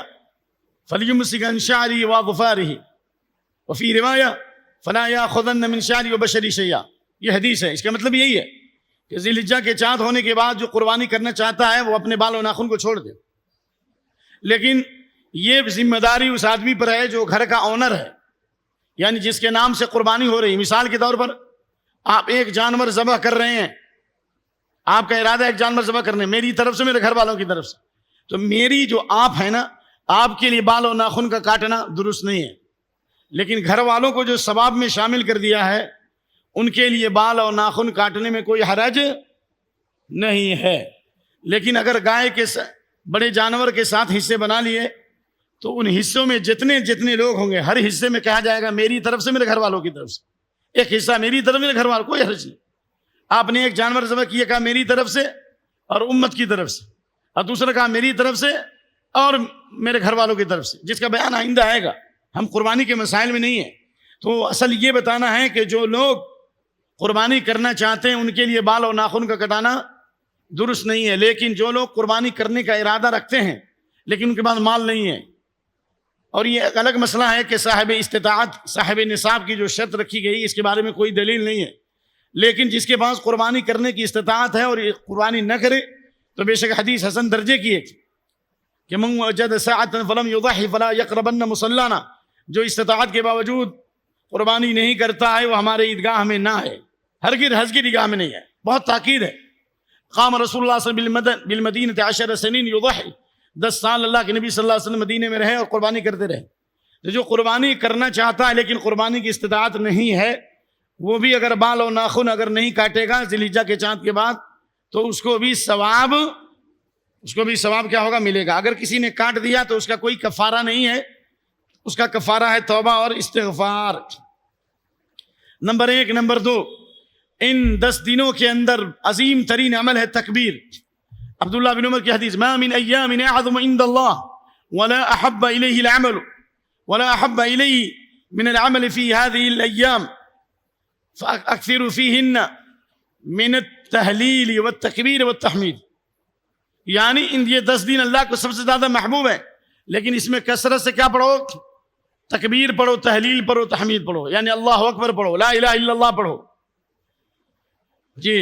فليمسك عن شعره وأظفاره وفي رواية فلا يأخذن من شعره وبشره شيئا۔ یہ حدیث ہے، اس کا مطلب یہی ہے کہ ذی الحجہ کے چاند ہونے کے بعد جو قربانی کرنا چاہتا ہے وہ اپنے بال و ناخن کو چھوڑ دے، لیکن یہ ذمہ داری اس آدمی پر ہے جو گھر کا آنر ہے، یعنی جس کے نام سے قربانی ہو رہی ہے۔ مثال کے طور پر آپ ایک جانور ذبح کر رہے ہیں، آپ کا ارادہ ایک جانور ذبح کرنے، میری طرف سے، میرے گھر والوں کی طرف سے، تو میری جو آپ ہے نا، آپ کے لیے بال و ناخن کا کاٹنا درست نہیں ہے، لیکن گھر والوں کو جو ثواب میں شامل کر دیا ہے ان کے لیے بال اور ناخن کاٹنے میں کوئی حرج نہیں ہے۔ لیکن اگر گائے کے بڑے جانور کے ساتھ حصے بنا لیے تو ان حصوں میں جتنے جتنے لوگ ہوں گے ہر حصے میں کہا جائے گا میری طرف سے، میرے گھر والوں کی طرف سے، ایک حصہ میری طرف، میرے گھر والوں، کوئی حرج نہیں. آپ نے ایک جانور ذبح کیا، کہا میری طرف سے اور امت کی طرف سے، اور دوسرا کہا میری طرف سے اور میرے گھر والوں کی طرف سے، جس کا بیان آئندہ آئے گا. ہم قربانی کے مسائل میں نہیں ہیں. تو اصل یہ بتانا ہے کہ جو لوگ قربانی کرنا چاہتے ہیں ان کے لیے بال اور ناخن کا کٹانا درست نہیں ہے، لیکن جو لوگ قربانی کرنے کا ارادہ رکھتے ہیں لیکن ان کے پاس مال نہیں ہے، اور یہ ایک الگ مسئلہ ہے کہ صاحب استطاعت، صاحب نصاب کی جو شرط رکھی گئی اس کے بارے میں کوئی دلیل نہیں ہے، لیکن جس کے پاس قربانی کرنے کی استطاعت ہے اور یہ قربانی نہ کرے تو بے شک حدیث حسن درجے کی ہے کہ من وجد ساعة فلم يضحي فلا يقربن مصلانا، جو استطاعت کے باوجود قربانی نہیں کرتا ہے وہ ہمارے عیدگاہ میں نہ ہے، ہرگز عیدگاہ میں نہیں ہے. بہت تاکید ہے. قام رسول اللہ صلی اللہ علیہ وسلم بالمدینہ 10 سنین یضحی، 10 سال اللہ کے نبی صلی اللہ علیہ وسلم مدینے میں رہے اور قربانی کرتے رہے. تو جو قربانی کرنا چاہتا ہے لیکن قربانی کی استطاعت نہیں ہے، وہ بھی اگر بال و ناخن اگر نہیں کاٹے گا ذی الحجہ کے چاند کے بعد تو اس کو بھی ثواب کیا ہوگا، ملے گا. اگر کسی نے کاٹ دیا تو اس کا کوئی کفارہ نہیں ہے، اس کا کفارہ ہے توبہ اور استغفار. نمبر 1. نمبر 2، ان 10 دنوں کے اندر عظیم ترین عمل ہے تکبیر. عبداللہ بن عمر کی حدیث، ما من ایام اعظم عند اللہ ولا احب الیہ العمل ولا احب الیہ من العمل فی هذه الايام فاکثروا فیہن من التہلیل والتکبیر والتحمید. یعنی یہ 10 دن اللہ کو سب سے زیادہ محبوب ہے، لیکن اس میں کثرت سے کیا پڑھو، تکبیر پڑھو، تحلیل پڑھو، تحمید پڑھو، یعنی اللہ اکبر پڑھو، لا الہ الا اللہ پڑھو. جی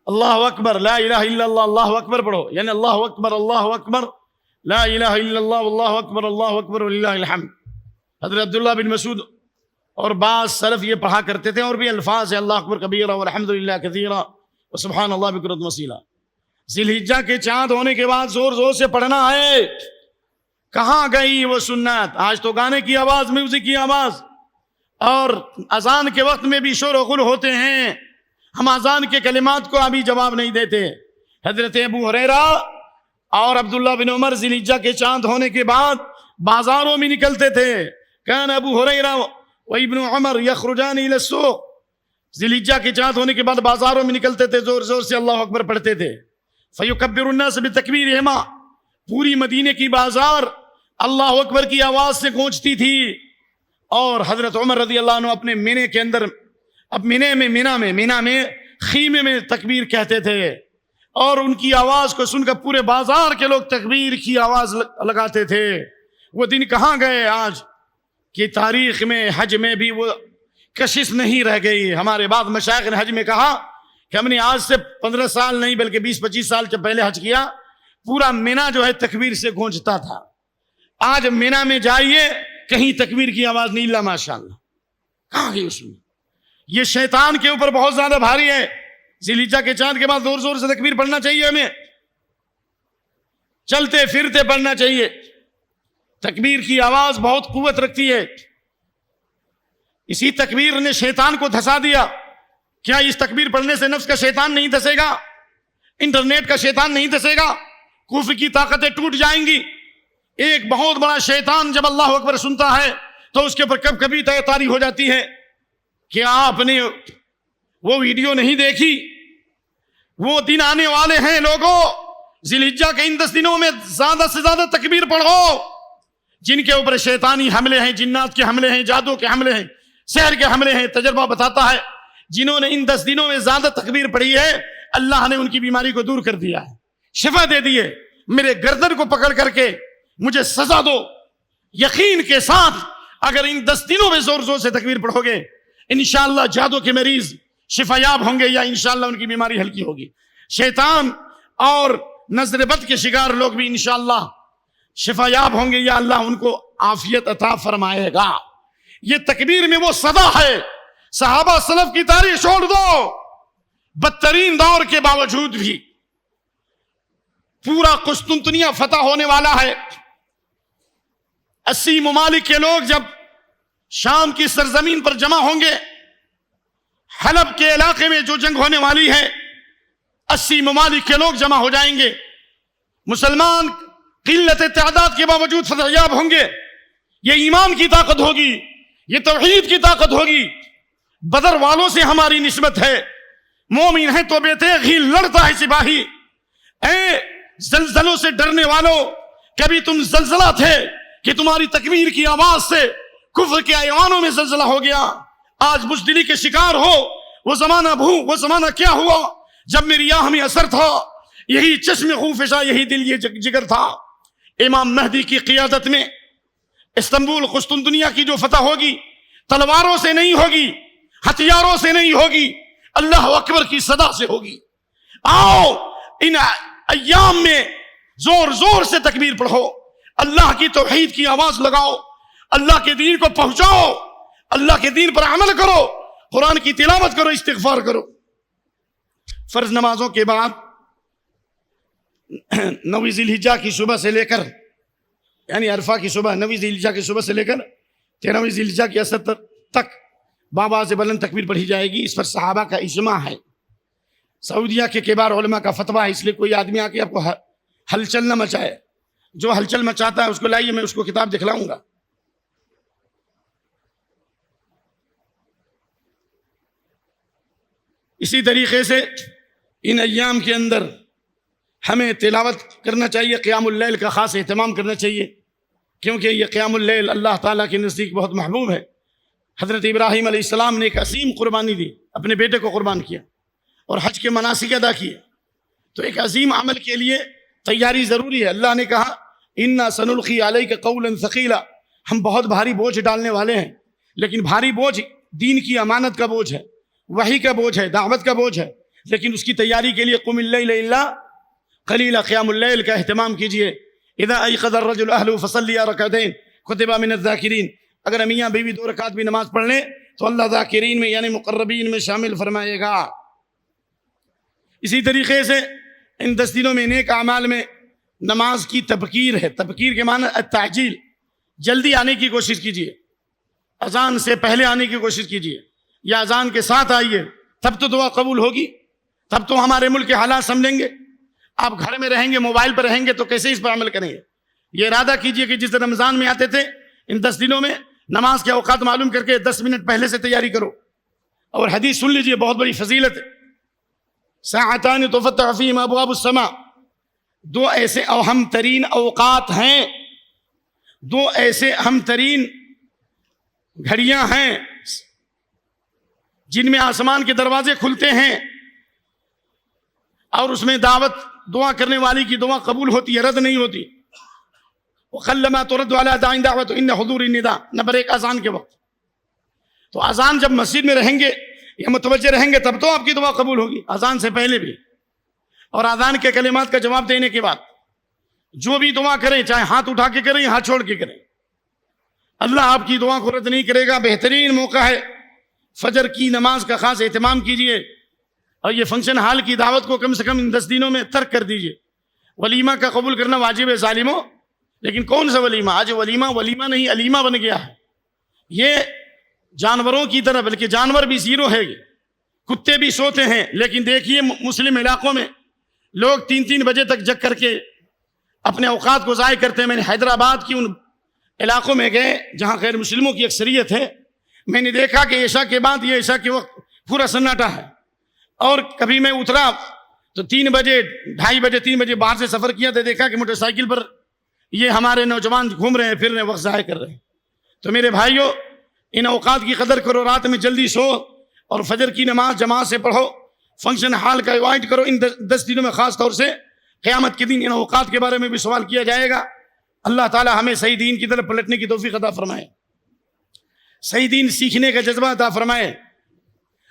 اللہ اکبر، لا الہ الا اللہ، اللہ اکبر پڑھو، یعنی اللہ اکبر لا الہ الا اللہ، اللہ اکبر وللہ الحمد. حضرت عبداللہ بن مسعود اور بعض سلف یہ پڑھا کرتے تھے، اور بھی الفاظ ہے، اللہ اکبر کبیرہ والحمدللہ کثیرہ وسبحان اللہ بکرۃ وصیلہ. ذی الحجہ کے چاند ہونے کے بعد زور زور سے پڑھنا ہے. کہاں گئی وہ سنت؟ آج تو گانے کی آواز، میوزک کی آواز، اور اذان کے وقت میں بھی شور و غل ہوتے ہیں. ہم اذان کے کلمات کو ابھی جواب نہیں دیتے. حضرت ابو ہریرہ اور عبداللہ بن عمر ذی الحجہ کے چاند ہونے کے بعد بازاروں میں نکلتے تھے. کان ابو ہریرہ و ابن عمر یخرجان الی السوق، ذی الحجہ کے چاند ہونے کے بعد بازاروں میں نکلتے تھے، زور زور سے اللہ اکبر پڑھتے تھے. فیکبر الناس بتکبیرہما، پوری مدینے کی بازار اللہ اکبر کی آواز سے گونجتی تھی. اور حضرت عمر رضی اللہ عنہ اپنے مینے کے اندر، اب مینا میں خیمے میں تکبیر کہتے تھے، اور ان کی آواز کو سن کر پورے بازار کے لوگ تکبیر کی آواز لگاتے تھے. وہ دن کہاں گئے آج کہ تاریخ میں حج میں بھی وہ کشش نہیں رہ گئی. ہمارے بعض مشائخ نے حج میں کہا کہ ہم نے آج سے 15 سال نہیں بلکہ 20-25 سال سے پہلے حج کیا، پورا مینا جو ہے تکبیر سے گونجتا تھا. آج مینا میں جائیے کہیں تکبیر کی آواز نہیں، اللہ ماشاءاللہ کہاں گئی اس میں. یہ شیطان کے اوپر بہت زیادہ بھاری ہے. ذی الحجہ کے چاند کے بعد زور زور سے تکبیر پڑھنا چاہیے، ہمیں چلتے پھرتے پڑھنا چاہیے. تکبیر کی آواز بہت قوت رکھتی ہے. اسی تکبیر نے شیطان کو دھسا دیا. کیا اس تکبیر پڑھنے سے نفس کا شیطان نہیں دھسے گا؟ انٹرنیٹ کا شیطان نہیں دھسے گا؟ کفر کی طاقتیں ٹوٹ جائیں گی. ایک بہت بڑا شیطان جب اللہ اکبر سنتا ہے تو اس کے اوپر کبھی طاری ہو جاتی ہے. کیا آپ نے وہ ویڈیو نہیں دیکھی؟ وہ دن آنے والے ہیں لوگوں، ذی الحجہ کے ان 10 دنوں میں زیادہ سے زیادہ تکبیر پڑھو. جن کے اوپر شیطانی حملے ہیں، جنات کے حملے ہیں، جادو کے حملے ہیں، سحر کے حملے ہیں، تجربہ بتاتا ہے جنہوں نے ان 10 دنوں میں زیادہ تکبیر پڑھی ہے اللہ نے ان کی بیماری کو دور کر دیا ہے، شفا دے دی ہے. میرے گردن کو پکڑ کر کے مجھے سزا دو. یقین کے ساتھ اگر ان 10 دنوں میں زور زور سے تکبیر پڑھو گے انشاءاللہ جادو کے مریض شفا یاب ہوں گے، یا انشاءاللہ ان کی بیماری ہلکی ہوگی. شیطان اور نظر بد کے شکار لوگ بھی انشاءاللہ شفا یاب ہوں گے، یا اللہ ان کو عافیت عطا فرمائے گا. یہ تکبیر میں وہ صدا ہے. صحابہ سلف کی تاریخ چھوڑ دو، بدترین دور کے باوجود بھی پورا قسطنطنیہ فتح ہونے والا ہے. 80 ممالک کے لوگ جب شام کی سرزمین پر جمع ہوں گے، حلب کے علاقے میں جو جنگ ہونے والی ہے 80 ممالک کے لوگ جمع ہو جائیں گے. مسلمان قلت تعداد کے باوجود فتح یاب ہوں گے. یہ ایمان کی طاقت ہوگی, یہ توحید کی طاقت ہوگی. بدر والوں سے ہماری نسبت ہے. مومن ہے تو بے تیغ ہی لڑتا ہے سپاہی. اے زلزلوں سے ڈرنے والوں, کبھی تم زلزلہ تھے کہ تمہاری تکبیر کی آواز سے کفر کے ایوانوں میں زلزلہ ہو گیا. آج بزدلی کے شکار ہو. وہ زمانہ کیا ہوا جب میری آہ میں اثر تھا, یہی چشم خوفشا, یہی دل یہ جگر تھا. امام مہدی کی قیادت میں استنبول قسطنطنیہ کی جو فتح ہوگی, تلواروں سے نہیں ہوگی, ہتھیاروں سے نہیں ہوگی, اللہ اکبر کی صدا سے ہوگی. آؤ ان ایام میں زور زور سے تکبیر پڑھو, اللہ کی توحید کی آواز لگاؤ, اللہ کے دین کو پہنچاؤ, اللہ کے دین پر عمل کرو, قرآن کی تلاوت کرو, استغفار کرو. فرض نمازوں کے بعد 9 ذی الحجہ کی صبح سے لے کر, یعنی عرفہ کی صبح 9 ذی الحجہ کی صبح سے لے کر 13 ذی الحجہ کی عصر تک بآواز بلند تکبیر پڑھی جائے گی. اس پر صحابہ کا اجماع ہے, سعودیہ کے کبار علماء کا فتویٰ ہے. اس لیے کوئی آدمی آ کے آپ کو ہلچل نہ مچائے. جو ہلچل مچاتا ہے اس کو لائیے, میں اس کو کتاب دکھلاؤں گا. اسی طریقے سے ان ایام کے اندر ہمیں تلاوت کرنا چاہیے, قیام اللیل کا خاص اہتمام کرنا چاہیے, کیونکہ یہ قیام اللیل اللہ تعالیٰ کے نزدیک بہت محبوب ہے. حضرت ابراہیم علیہ السلام نے ایک عظیم قربانی دی, اپنے بیٹے کو قربان کیا اور حج کے مناسک ادا کیے. تو ایک عظیم عمل کے لیے تیاری ضروری ہے. اللہ نے کہا انا سنلقی علیک قولا ثقیلا, ہم بہت بھاری بوجھ ڈالنے والے ہیں. لیکن بھاری بوجھ دین کی امانت کا بوجھ ہے, وحی کا بوجھ ہے, دعوت کا بوجھ ہے. لیکن اس کی تیاری کے لیے قم اللیل الا قلیلا, قیام اللیل کا اہتمام کیجیے. اذا ایقظ الرجل اہلہ فصلی رکعتین کتب من الذاکرین, اگر میاں بیوی 2 رکعت بھی نماز پڑھ لیں تو اللہ ذاکرین میں یعنی مقربین میں شامل فرمائے گا. اسی طریقے سے ان 10 دنوں میں نیک اعمال میں نماز کی تبکیر ہے. تبکیر کے معنی التعجیل, جلدی آنے کی کوشش کیجیے, اذان سے پہلے آنے کی کوشش کیجیے, یا اذان کے ساتھ آئیے, تب تو دعا قبول ہوگی, تب تو ہمارے ملک کے حالات سمجھیں گے. آپ گھر میں رہیں گے, موبائل پر رہیں گے تو کیسے اس پر عمل کریں گے؟ یہ ارادہ کیجئے کہ جس رمضان میں آتے تھے ان 10 دنوں میں نماز کے اوقات معلوم کر کے 10 منٹ پہلے سے تیاری کرو. اور حدیث سن لیجئے, بہت بڑی فضیلت ہے. ساعتان تفتح فیہما ابواب السماء, 2 ایسے اہم ترین اوقات ہیں, 2 ایسے اہم ترین گھڑیاں ہیں جن میں آسمان کے دروازے کھلتے ہیں اور اس میں دعوت, دعا کرنے والی کی دعا قبول ہوتی ہے, رد نہیں ہوتی. وَقَلَّمَا تُرَدُّ عَلَىٰ دَاعٍ دَعْوَةٌ إِنَّ حُضُورِ النِّدَاءِ, نمبر 1 اذان کے وقت. تو اذان جب مسجد میں رہیں گے یا متوجہ رہیں گے تب تو آپ کی دعا قبول ہوگی, اذان سے پہلے بھی. اور اذان کے کلمات کا جواب دینے کے بعد جو بھی دعا کریں, چاہے ہاتھ اٹھا کے کریں, ہاتھ چھوڑ کے کریں, اللہ آپ کی دعا کو رد نہیں کرے گا. بہترین موقع ہے, فجر کی نماز کا خاص اہتمام کیجیے. اور یہ فنکشن ہال کی دعوت کو کم سے کم ان 10 دنوں میں ترک کر دیجیے. ولیمہ کا قبول کرنا واجب ہے ظالموں, لیکن کون سا ولیمہ؟ آج ولیمہ نہیں علیمہ بن گیا ہے. یہ جانوروں کی طرح, بلکہ جانور بھی زیرو ہے, کتے بھی سوتے ہیں. لیکن دیکھیے مسلم علاقوں میں لوگ 3 بجے تک جگ کر کے اپنے اوقات کو ضائع کرتے ہیں. میں نے حیدرآباد کی ان علاقوں میں گئے جہاں غیر مسلموں کی اکثریت ہے, میں نے دیکھا کہ عشاء کے بعد, یہ عشاء کے وقت پورا سناٹا ہے. اور کبھی میں اترا تو 3 بجے 2:30 بجے 3 بجے باہر سے سفر کیا تو دیکھا کہ موٹر سائیکل پر یہ ہمارے نوجوان گھوم رہے ہیں, پھر رہے ہیں, وقت ضائع کر رہے ہیں. تو میرے بھائیوں, ان اوقات کی قدر کرو, رات میں جلدی سو اور فجر کی نماز جماعت سے پڑھو. فنکشن ہال کا ایوائڈ کرو. ان 10 دنوں میں خاص طور سے قیامت کے دن ان اوقات کے بارے میں بھی سوال کیا جائے گا. اللہ تعالی ہمیں صحیح دین کی طرف پلٹنے کی توفیق عطا فرمائے, صحیح دین سیکھنے کا جذبہ عطا فرمائے.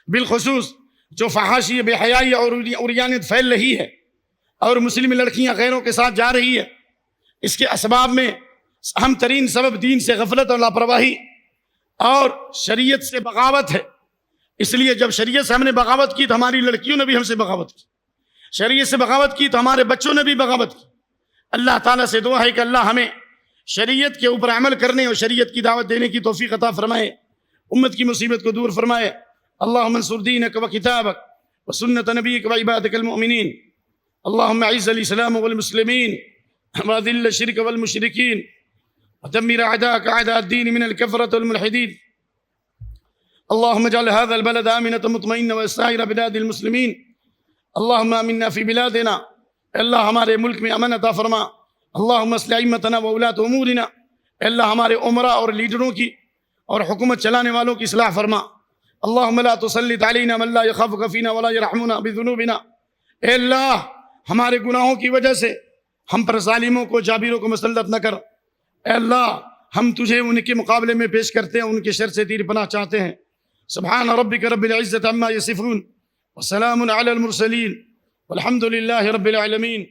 بالخصوص جو فحاشی, بے حیائی اور عریانیت پھیل رہی ہے اور مسلم لڑکیاں غیروں کے ساتھ جا رہی ہے, اس کے اسباب میں اہم ترین سبب دین سے غفلت اور لاپرواہی اور شریعت سے بغاوت ہے. اس لیے جب شریعت سے ہم نے بغاوت کی تو ہماری لڑکیوں نے بھی ہم سے بغاوت کی, شریعت سے بغاوت کی تو ہمارے بچوں نے بھی بغاوت کی. اللہ تعالیٰ سے دعا ہے کہ اللہ ہمیں شریعت کے اوپر عمل کرنے اور شریعت کی دعوت دینے کی توفیق عطا فرمائے, امت کی مصیبت کو دور فرمائے. اللهم انصر دينك وكتابك وسنة نبيك وعبادك المؤمنين. اللهم اعز الإسلام والمسلمين وأذل الشرك والمشركين ودمر أعداءك أعداء الدين من الكفرة والملحدين. اللهم اجعل هذا البلد آمنة مطمئنة وسائر بلاد المسلمين. اللهم آمنا في بلادنا. اللہ ہمارے ملک میں امن عطا فرما. اللہم اصلح ائمتنا وولاۃ امورنا. اللہ ہمارے عمراء اور لیڈروں کی اور حکومت چلانے والوں کی اصلاح فرما. اللہم لا تسلط علینا من لا یخافک فینا ولا یرحمنا بذنوبنا. اے اللہ ہمارے گناہوں کی وجہ سے ہم پر ظالموں کو جابروں کو مسلط نہ کر. اے اللہ ہم تجھے ان کے مقابلے میں پیش کرتے ہیں, ان کے شر سے تیر پناہ چاہتے ہیں. سبحان ربک رب العزة عما یصفون وسلام علی المرسلین والحمد للہ رب العالمین.